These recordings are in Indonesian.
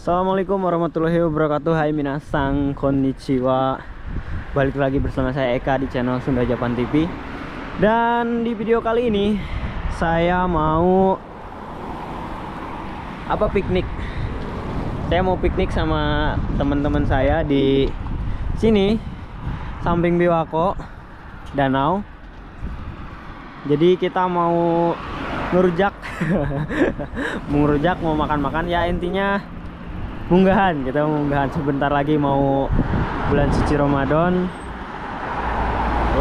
Assalamualaikum warahmatullahi wabarakatuh. Hai minasang konnichiwa. Balik lagi bersama saya Eka di channel Sunda Japan TV. Dan di video kali ini saya mau piknik. Saya mau piknik sama teman-teman saya di sini samping Biwako danau. Jadi kita mau ngerujak mau makan-makan ya, intinya munggahan. Kita mau munggahan, sebentar lagi mau bulan suci Ramadan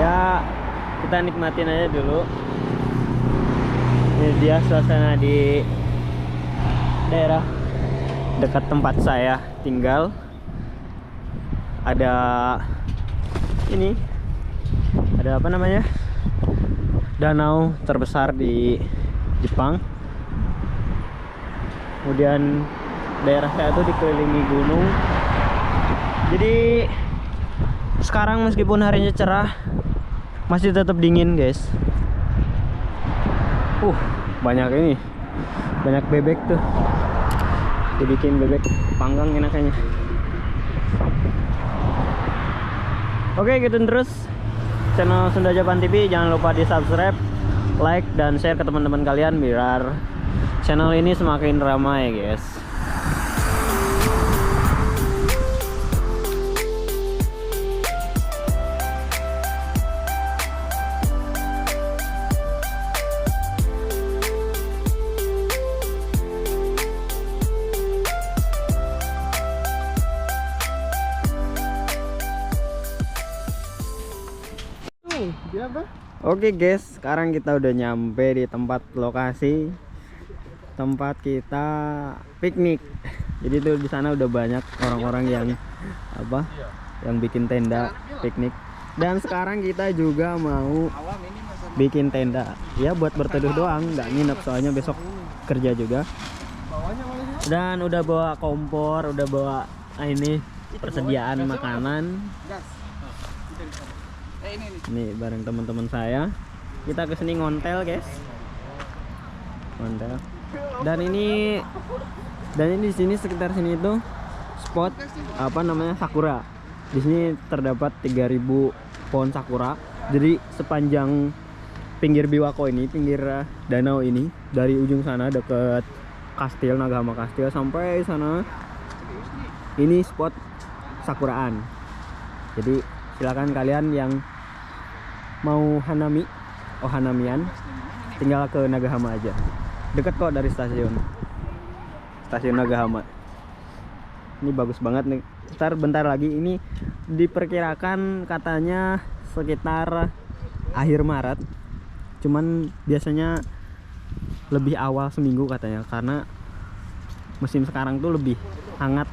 ya, kita nikmatin aja dulu. Ini dia suasana di daerah dekat tempat saya tinggal. Ada ini, ada apa namanya, danau terbesar di Jepang. Kemudian daerah saya tuh dikelilingi gunung. Jadi sekarang meskipun harinya cerah, masih tetap dingin guys. Banyak ini, banyak bebek tuh. Dibikin bebek panggang enaknya. Oke, gitu terus channel Sunda Japan TV. Jangan lupa di subscribe, like, dan share ke teman-teman kalian biar channel ini semakin ramai guys. Oke guys, sekarang kita udah nyampe di tempat lokasi tempat kita piknik. Jadi tuh di sana udah banyak orang-orang yang bikin tenda piknik. Dan sekarang kita juga mau bikin tenda ya, buat berteduh doang, nggak nginep soalnya besok kerja juga. Dan udah bawa kompor, udah bawa ini persediaan makanan. Nih bareng teman-teman saya, kita kesini ngontel guys, ngontel. Dan ini di sini sekitar sini itu spot sakura. Di sini terdapat 3000 pohon sakura. Jadi sepanjang pinggir Biwako ini, pinggir danau ini, dari ujung sana deket kastil Nagahama Kastil sampai sana, ini spot sakuraan. Jadi silakan kalian yang mau hanamian tinggal ke Nagahama aja, deket kok dari stasiun Nagahama. Ini bagus banget nih. Bentar lagi, ini diperkirakan katanya sekitar akhir Maret, cuman biasanya lebih awal seminggu katanya, karena musim sekarang tuh lebih hangat,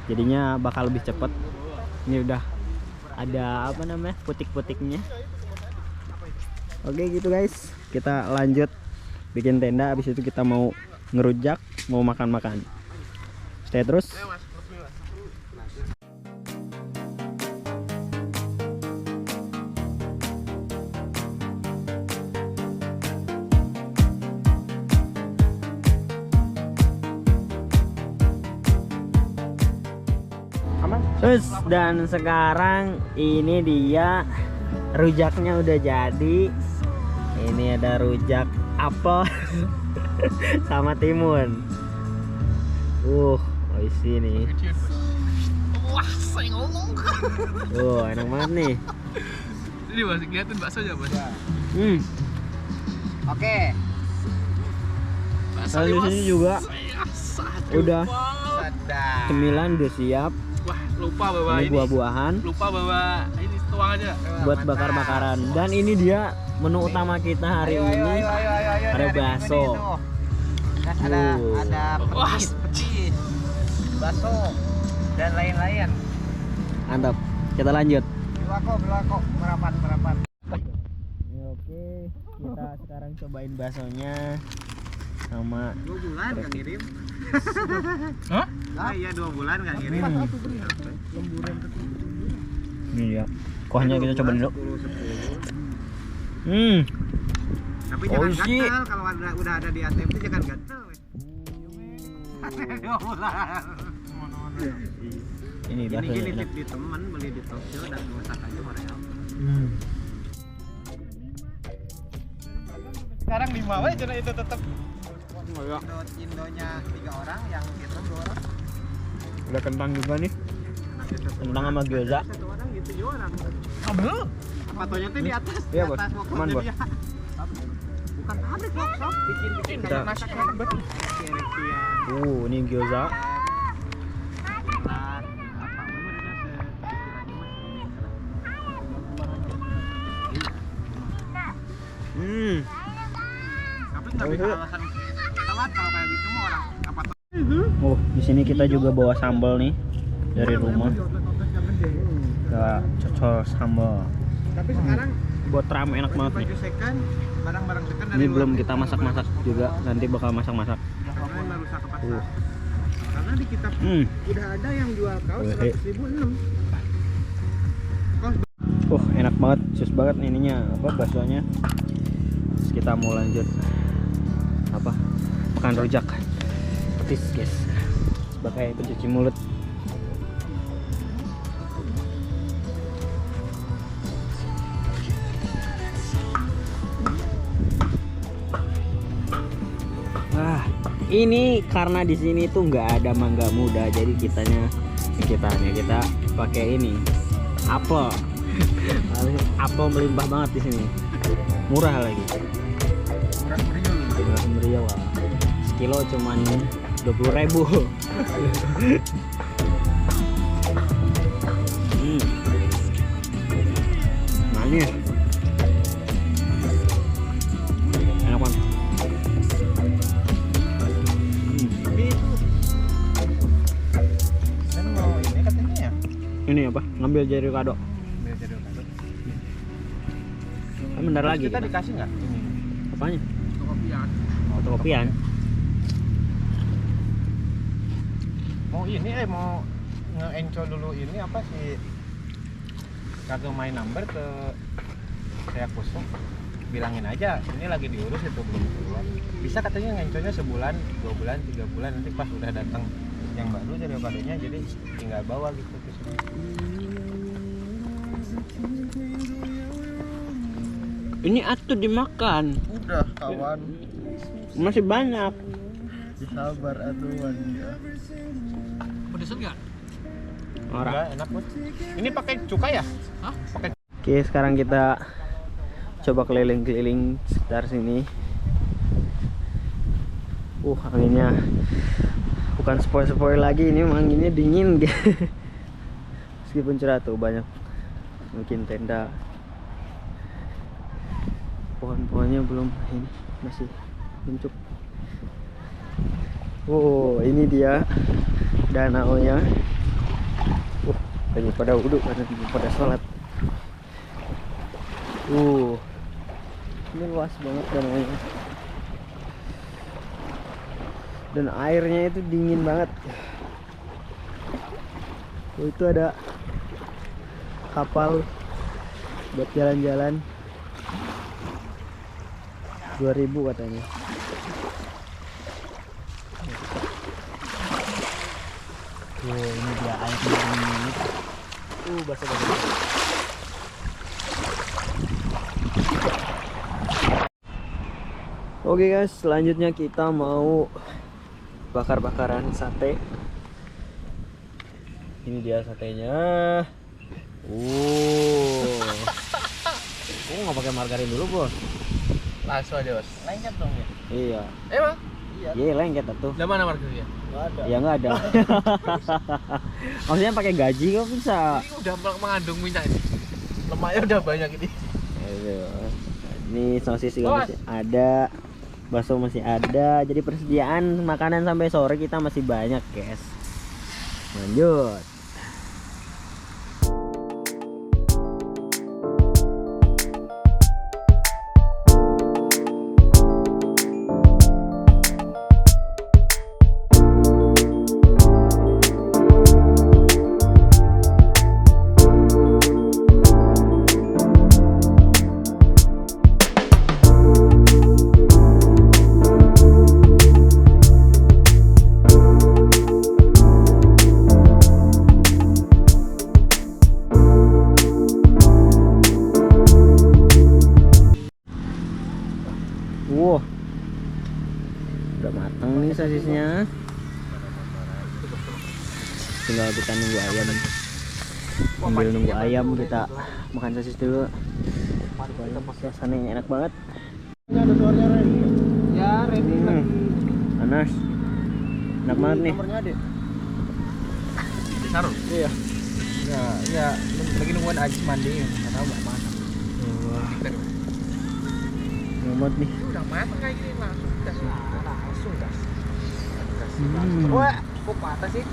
jadinya bakal lebih cepet. Ini udah ada putik-putiknya. Oke gitu guys, kita lanjut bikin tenda. Habis itu kita mau ngerujak, mau makan-makan. Stay terus. Dan sekarang ini dia rujaknya udah jadi. Ini ada rujak apel sama timun. Isi nih. Wah, saya ngomong. Enak banget nih. Ini masih ngeliatin baksonya, Bos. Oke. Bakso di sini juga udah cemilan udah siap. Wah, lupa bawa ini buah-buahan. Lupa bawa ini, tuang aja. Buat bakar-bakaran. Dan ini dia menu utama kita hari ini. Ada bakso. Ada petis, bakso, dan lain-lain. Mantap. Kita lanjut. Biwako, merapat. Oke, kita sekarang cobain baksonya sama 2 bulan nggak ngirim. Hah? Iya 2 bulan nggak ngirim. Ini ya, kuahnya kita coba dulu. Tapi jangan gatel, kalau udah ada di ATM itu jangan gatel. 2 bulan. Ini Gini baksonya gini enak. tip di teman beli di Tokyo dan masak aja Mareal. Sekarang 5 aja cenah itu tetap. Indonya 3 orang, yang Vietnam 2 orang. Udah kentang juga nih. Nanti satu Kentang orang, sama gyoza. Satu orang gitu juga orang. Abel. Fotonya tuh di atas. Iya, di Bos. atas Aman, workshopnya Bos. dia. Bukan pabrik workshop, bikin Kita- kayak masak betul. Ereksian. Ini gyoza. Tapi nggak bisa alasan telat kalau kayak gitu mah orang apa tuh? Oh, di sini kita juga bawa sambal nih dari rumah. Kita cocol sambal. Tapi sekarang Buat ram enak banget nih. baju second, barang-barang second dari Ini luar belum negeri kita nggak masak-masak banyak. juga. Nanti bakal masak-masak. Karena nggak rusak ke pasar. Uh. Karena di kitab udah ada yang jual kaos 100.000 6. Enak banget, sus banget ininya apa baksonya. Terus kita mau lanjut apa? Makan rujak. Petis, guys. Sebagai pencuci mulut. Ini karena di sini tuh nggak ada mangga muda, jadi kita pakai ini apel. Apel melimpah banget di sini, murah lagi. Murah meriah, wah. Sekilo cuman 20.000. Manis. Enak banget. Kan mau ini katanya ya. Ini apa? Ngambil jari kado. Biar jadi kado. Kan bentar lagi. Kita dikasih nggak ini? Apanya? Kopian. Fotokopian. Mau ini mau nge-encol dulu ini apa sih? Kagak main number ke saya kusuk. Bilangin aja, ini lagi diurus itu belum keluar. Bisa katanya ngencolnya sebulan, 2 bulan, 3 bulan, nanti pas udah datang yang baru jadi kadonya, jadi tinggal bawa gitu ke sini. Ini atuh dimakan. Udah kawan, Masih banyak. sabar atuan ya. Pedes enggak? Ora. Enggak, enak banget. Ini pakai cuka ya? Hah? Pakai Oke, sekarang kita coba keliling-keliling sekitar sini. Anginnya bukan sepoi-sepoi lagi, ini memang anginnya dingin. Meskipun cerah tuh banyak mungkin tenda. Pohon-pohonnya belum ini, masih bentuk. Ini dia danaunya. Lagi pada wudhu, lagi pada sholat. Ini luas banget danaunya. Dan airnya itu dingin banget. Itu ada kapal buat jalan-jalan. 2.000 katanya. Ini dia airnya dingin. Basah-basah. Oke guys, selanjutnya kita mau bakar-bakaran sate. Ini dia satenya. Nggak pakai margarin dulu, Bos. Langsung aja, Bos. lengket dong ya. Iya. Emang? Iya, lengket tuh. Udah mana markernya? Enggak ada. Ya nggak ada. Maksudnya pakai gaji kok bisa. Ini udah mengandung minyak ini. Lemaknya udah banyak ini. Ini sosis juga masih ada. Bakso masih ada. Jadi persediaan makanan sampai sore kita masih banyak, guys. Lanjut. sosisnya. Tinggal kita nunggu ayam. Sambil nunggu ayam kita makan sosis dulu. Suasananya enak banget. Ada suaranya ready. Ya, ready Panas. Enak banget nih. Nomornya ada. Saru. Iya. Ya, lagi nungguin Ajis mandi. Enggak tahu enggak mana. Wah, enak banget nih. Udah matang kayak gini langsung gas. Langsung gas. Wah, kok patah sih?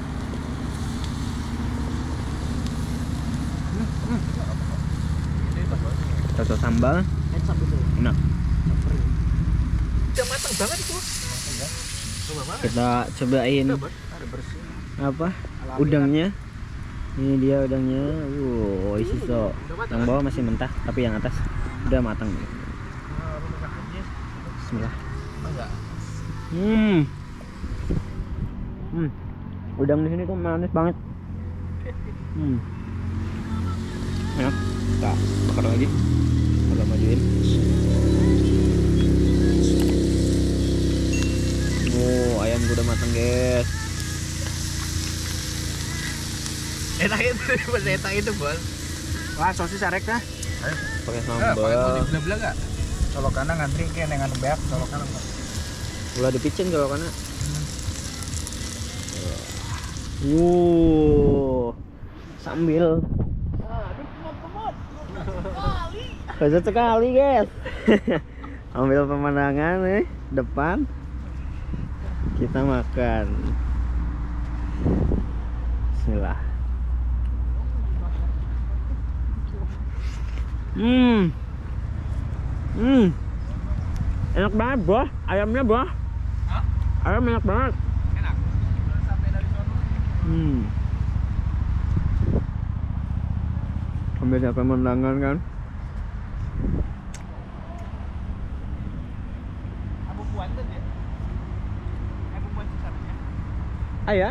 Cocok sambal. Enak. Udah matang banget itu. Kita cobain apa? Udangnya. Ini dia udangnya. Isi so. Yang bawah masih mentah, tapi yang atas udah matang. Bismillah. Enggak. Udang di sini tuh manis banget. Enak. Kita bakar lagi. Kita majuin. Ayam gua udah matang, guys. Enak itu, pas enak itu, Bos. Wah, sosis arek dah. Pakai Pakai mau sambal. dibelah-belah enggak? Kalau kanan ngantri ke dengan beak, kalau kanan enggak. Ulah dipicen kalau karena. Sambil. Lezat sekali, guys. Ambil pemandangan nih depan. Kita makan. Bismillah. Enak banget, Bro. Ayamnya, Bro. Hah? Ayam enak banget. Enak. Sampai dari sono. Ambil pemandangan kan. Abu Puanten ya? Abu Puanten sana. Aya.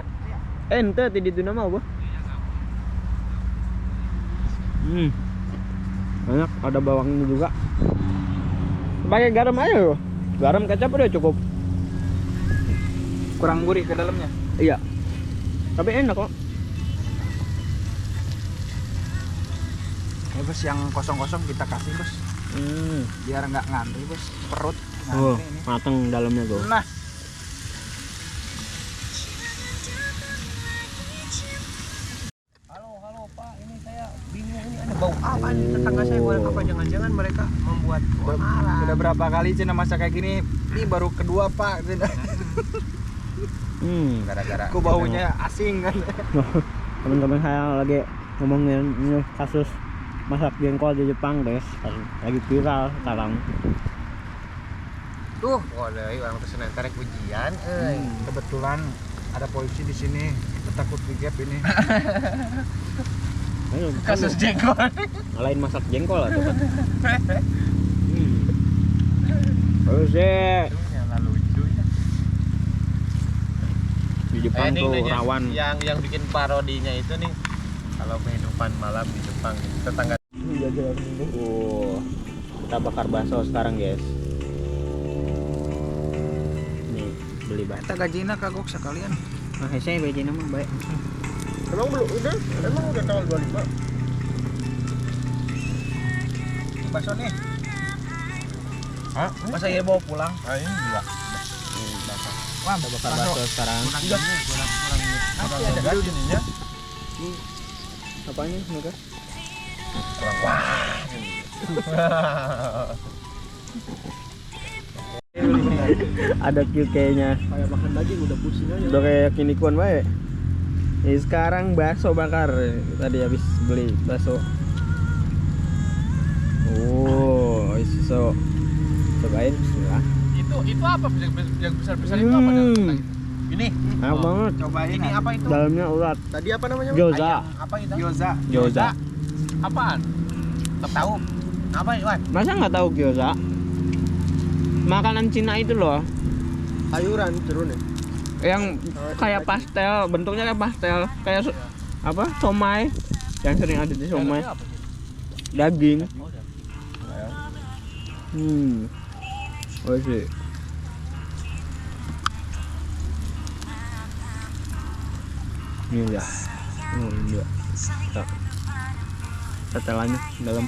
Ente di ditu nama apa? Enak, ada bawangnya juga. Pakai garam aja loh. Garam kecap udah cukup. Kurang gurih ke dalamnya. Iya. Tapi enak kok. Ya, Bos, yang kosong-kosong kita kasih, Bos. Biar nggak ngantri, Bos. Perut Oh, ngantri ini. mateng dalamnya tuh. Nah, halo Pak, ini saya bingung ini ada bau apa nih tetangga saya goreng apa jangan-jangan mereka membuat sudah berapa kali Cina masak kayak gini, ini baru kedua Pak. Gara-gara kok baunya asing kan. Teman-teman saya lagi ngomongin ini kasus masak jengkol di Jepang, guys. Lagi viral sekarang. Tuh, waduh, orang pesen tarik ujian, kebetulan ada polisi di sini, kita takut digap ini. Ayo, Kasus jengkol. ngalahin masak jengkol atau kan? Terus deh. Yang lucu ya. Di Jepang Ini tuh nih, rawan. yang bikin parodinya itu nih. Kalau kehidupan malam di Jepang, tetangga. Kita bakar bakso sekarang, guys. Nih, beli bakso. Kita gajinya kagok sekalian. Nah, saya beli nama baik. Emang belum udah? Emang udah tanggal 25? Bakso nih. Hah? Masa iya bawa pulang? Ah, ini juga. Wah, Kita bakar bakso sekarang. Masih ada kan? ininya. Apanya mereka? Kurang wah. Ada QK-nya. Kayak makan daging udah pusing aja. Udah kayak kinikuan baik. Ini sekarang bakso bakar. Tadi habis beli bakso. Isi so. Cobain. Bismillah. Itu apa yang besar-besar itu apa? Ini. Enak banget. Cobain. Ini apa itu? Dalamnya urat. Tadi apa namanya? Gyoza. Ayam. Apa itu? Gyoza. Gyoza. Apaan? Tahu. Apa, Iwan? Masa nggak tahu gyoza? Makanan Cina itu loh, Sayuran jeruk nih. yang kayak pastel, bentuknya kayak pastel, kayak apa? Somai, yang sering ada di somai. Dalamnya apa sih? Daging. Oh, Oh sih. Ini udah. Udah. Tuh. Tetelannya dalam.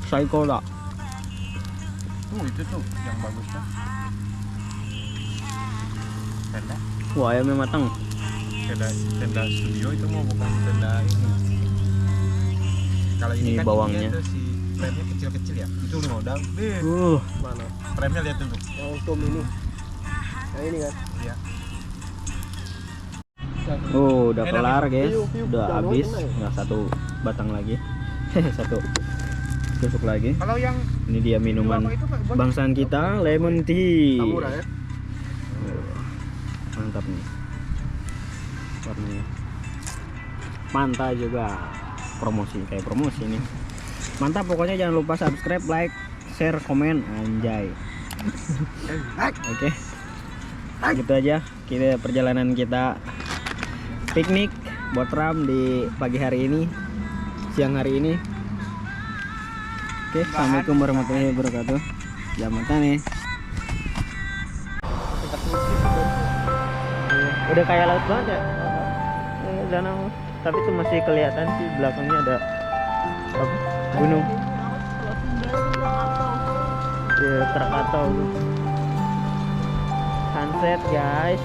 Psycho dah. Itu tuh yang bagus tuh. Tenda. Wah, ayamnya matang. Tenda studio itu mau bukan tenda ini. Kalau ini Ini kan bawangnya. ininya tuh si frame-nya kecil-kecil ya. Itu 5 modal. Mana? Frame-nya lihat tuh. Yang untuk ini. Yang ini kan? Iya. Oh, udah Enak kelar, ya? guys. View, view, Udah download habis. enak ya? Nggak satu batang lagi. Satu tusuk lagi. Kalau yang Ini dia minuman apa itu Pak? bangsaan kita, lemon tea. Murah ya? Mantap nih warnanya. Mantap juga. Promosi kayak promosi nih. Mantap, pokoknya jangan lupa subscribe, like, share, komen, anjay. Oke. Gitu aja kita perjalanan kita piknik Botram di pagi hari ini, siang hari ini. Oke, assalamualaikum warahmatullahi wabarakatuh. Jamatan nih. Udah kayak laut banget ya. Danau, tapi tuh masih kelihatan sih belakangnya ada apa? Gunung. Ya, Krakatau. Sunset, guys.